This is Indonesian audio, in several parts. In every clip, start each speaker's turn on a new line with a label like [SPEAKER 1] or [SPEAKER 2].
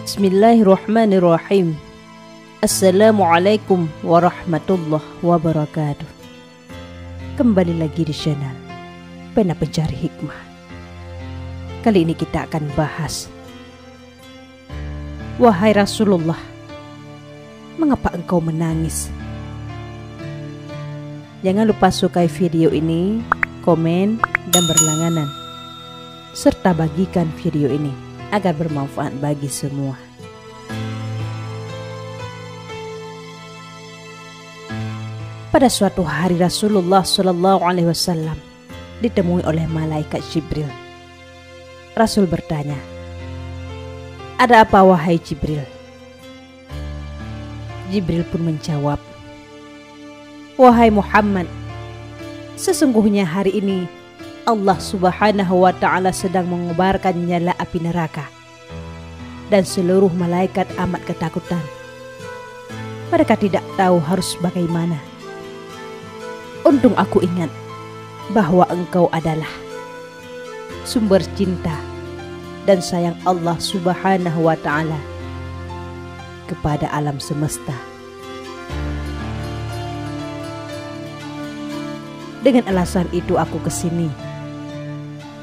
[SPEAKER 1] Bismillahirrahmanirrahim. Assalamualaikum warahmatullahi wabarakatuh. Kembali lagi di channel Pena Pencari Hikmah. Kali ini kita akan bahas, wahai Rasulullah, mengapa engkau menangis? Jangan lupa sukai video ini, komen, dan berlangganan, serta bagikan video ini agar bermanfaat bagi semua. Pada suatu hari Rasulullah SAW ditemui oleh malaikat Jibril. Rasul bertanya, "Ada apa wahai Jibril?" Jibril pun menjawab, "Wahai Muhammad, sesungguhnya hari ini Allah Subhanahu wa Ta'ala sedang mengobarkan nyala api neraka, dan seluruh malaikat amat ketakutan. Mereka tidak tahu harus bagaimana. Untung aku ingat bahwa engkau adalah sumber cinta dan sayang Allah Subhanahu wa Ta'ala kepada alam semesta. Dengan alasan itu aku kesini,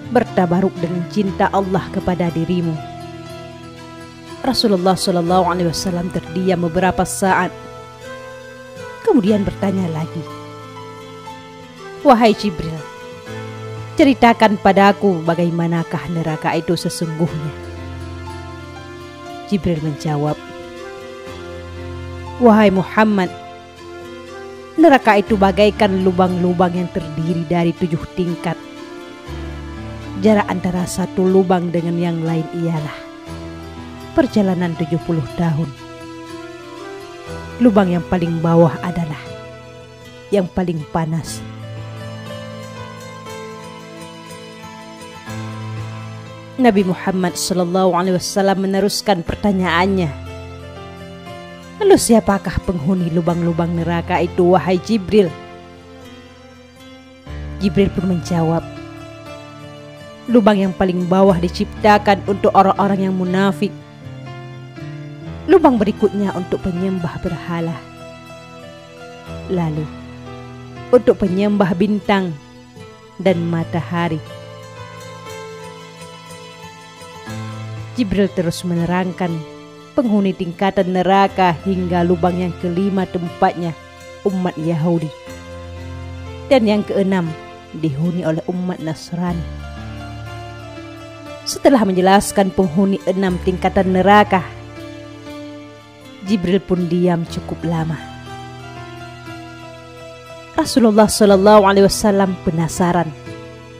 [SPEAKER 1] bertabaruk dengan cinta Allah kepada dirimu." Rasulullah SAW terdiam beberapa saat, kemudian bertanya lagi, "Wahai Jibril, ceritakan padaku bagaimanakah neraka itu sesungguhnya?" Jibril menjawab, "Wahai Muhammad, neraka itu bagaikan lubang-lubang yang terdiri dari 7 tingkat. Jarak antara satu lubang dengan yang lain ialah perjalanan 70 tahun. Lubang yang paling bawah adalah yang paling panas. Nabi Muhammad SAW meneruskan pertanyaannya, "Lalu siapakah penghuni lubang-lubang neraka itu wahai Jibril?" Jibril pun menjawab, "Lubang yang paling bawah diciptakan untuk orang-orang yang munafik. Lubang berikutnya untuk penyembah berhala. Lalu untuk penyembah bintang dan matahari." Jibril terus menerangkan penghuni tingkatan neraka hingga lubang yang kelima tempatnya umat Yahudi, dan yang keenam dihuni oleh umat Nasrani. Setelah menjelaskan penghuni 6 tingkatan neraka, Jibril pun diam cukup lama. Rasulullah SAW penasaran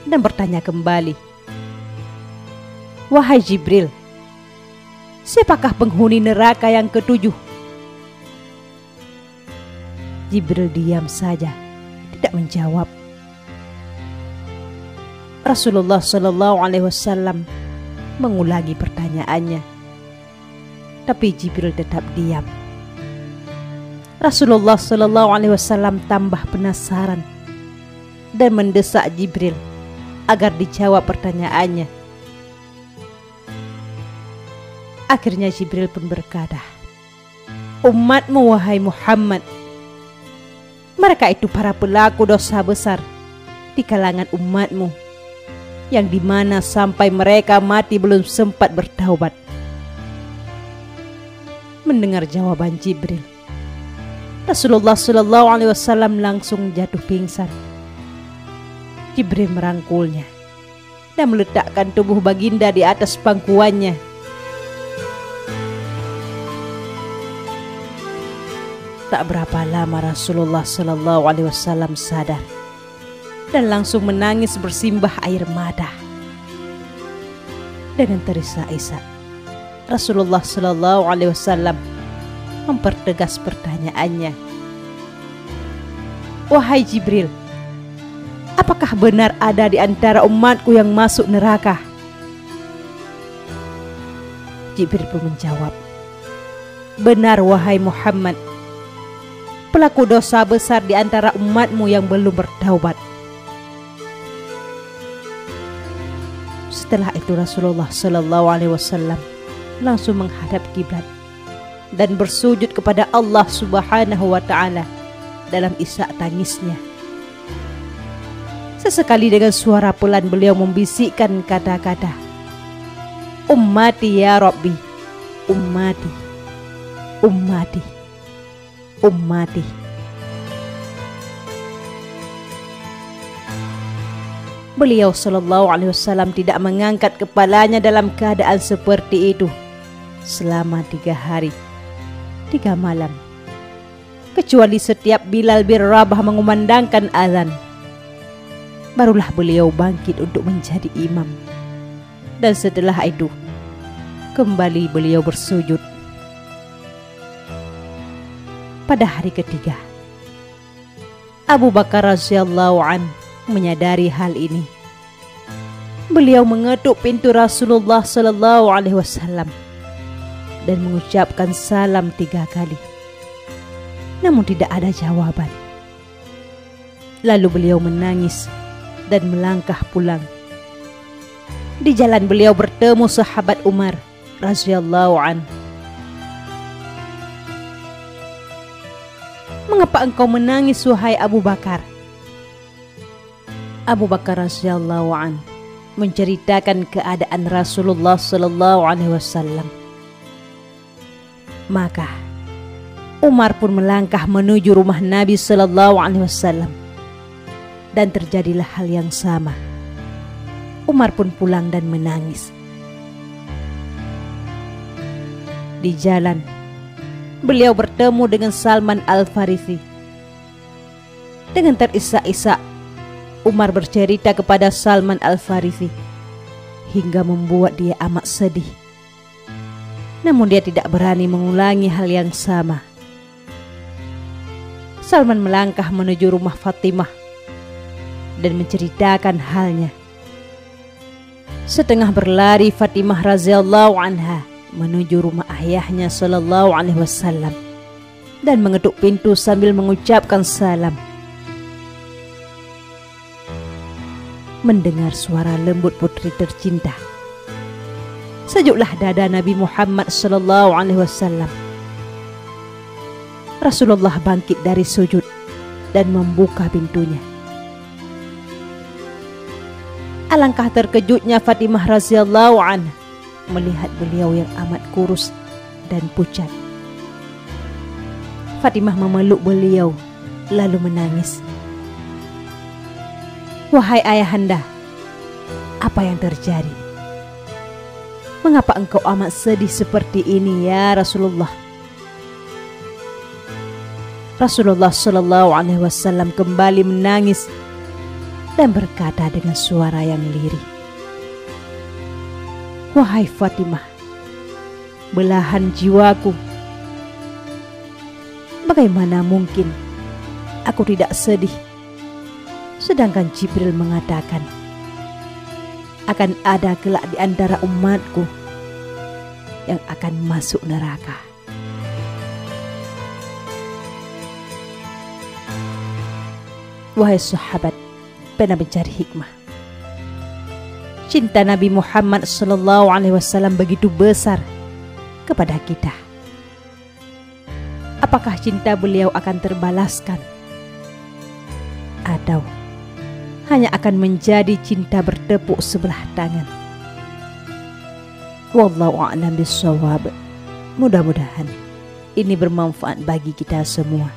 [SPEAKER 1] dan bertanya kembali, "Wahai Jibril, siapakah penghuni neraka yang ke-7?" Jibril diam saja, tidak menjawab. Rasulullah SAW mengulangi pertanyaannya, tapi Jibril tetap diam. Rasulullah SAW tambah penasaran dan mendesak Jibril agar dijawab pertanyaannya. Akhirnya Jibril pun berkata, "Umatmu wahai Muhammad, mereka itu para pelaku dosa besar di kalangan umatmu, yang dimana sampai mereka mati belum sempat bertaubat." Mendengar jawaban Jibril, Rasulullah SAW langsung jatuh pingsan. Jibril merangkulnya dan meletakkan tubuh baginda di atas pangkuannya. Tak berapa lama Rasulullah SAW sadar dan langsung menangis bersimbah air mata. Dengan terisak-isak, Rasulullah SAW mempertegas pertanyaannya, "Wahai Jibril, apakah benar ada di antara umatku yang masuk neraka?" Jibril pun menjawab, "Benar wahai Muhammad, pelaku dosa besar di antara umatmu yang belum bertaubat." Setelah itu Rasulullah SAW langsung menghadap kiblat dan bersujud kepada Allah Subhanahu wa Ta'ala dalam isak tangisnya. Sesekali dengan suara pelan beliau membisikkan kata-kata, "Ummati ya Rabbi, ummati, ummati, ummati." Beliau sallallahu alaihi wasallam tidak mengangkat kepalanya dalam keadaan seperti itu selama 3 hari 3 malam, kecuali setiap Bilal bin Rabah mengumandangkan azan, barulah beliau bangkit untuk menjadi imam. Dan setelah itu kembali beliau bersujud. Pada hari ketiga, Abu Bakar radhiyallahu anhu menyadari hal ini. Beliau mengetuk pintu Rasulullah sallallahu alaihi wasallam dan mengucapkan salam 3 kali. Namun tidak ada jawaban. Lalu beliau menangis dan melangkah pulang. Di jalan beliau bertemu sahabat Umar radhiyallahu anhu. "Mengapa engkau menangis, wahai Abu Bakar?" Abu Bakar radhiyallahu anhu menceritakan keadaan Rasulullah sallallahu alaihi wasallam. Maka Umar pun melangkah menuju rumah Nabi sallallahu alaihi wasallam dan terjadilah hal yang sama. Umar pun pulang dan menangis. Di jalan beliau bertemu dengan Salman Al-Farisi. Dengan terisak-isak Umar bercerita kepada Salman Al-Farisi hingga membuat dia amat sedih. Namun dia tidak berani mengulangi hal yang sama. Salman melangkah menuju rumah Fatimah dan menceritakan halnya. Setengah berlari Fatimah radhiyallahu anha menuju rumah ayahnya sallallahu alaihi wasallam dan mengetuk pintu sambil mengucapkan salam. Mendengar suara lembut putri tercinta, sejuklah dada Nabi Muhammad sallallahu alaihi wasallam. Rasulullah bangkit dari sujud dan membuka pintunya. Alangkah terkejutnya Fatimah radhiyallahu anha melihat beliau yang amat kurus dan pucat. Fatimah memeluk beliau lalu menangis. "Wahai ayahanda, apa yang terjadi? Mengapa engkau amat sedih seperti ini ya Rasulullah?" Rasulullah sallallahu alaihi wasallam kembali menangis dan berkata dengan suara yang lirih, "Wahai Fatimah, belahan jiwaku, bagaimana mungkin aku tidak sedih sedangkan Jibril mengatakan akan ada kelak di antara umatku yang akan masuk neraka." Wahai sahabat, pernah mencari hikmah. Cinta Nabi Muhammad sallallahu alaihi wasallam begitu besar kepada kita. Apakah cinta beliau akan terbalaskan atau hanya akan menjadi cinta bertepuk sebelah tangan? Wallahu a'lam bishawab. Mudah-mudahan ini bermanfaat bagi kita semua.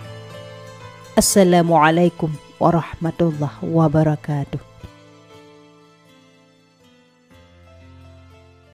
[SPEAKER 1] Assalamualaikum warahmatullahi wabarakatuh.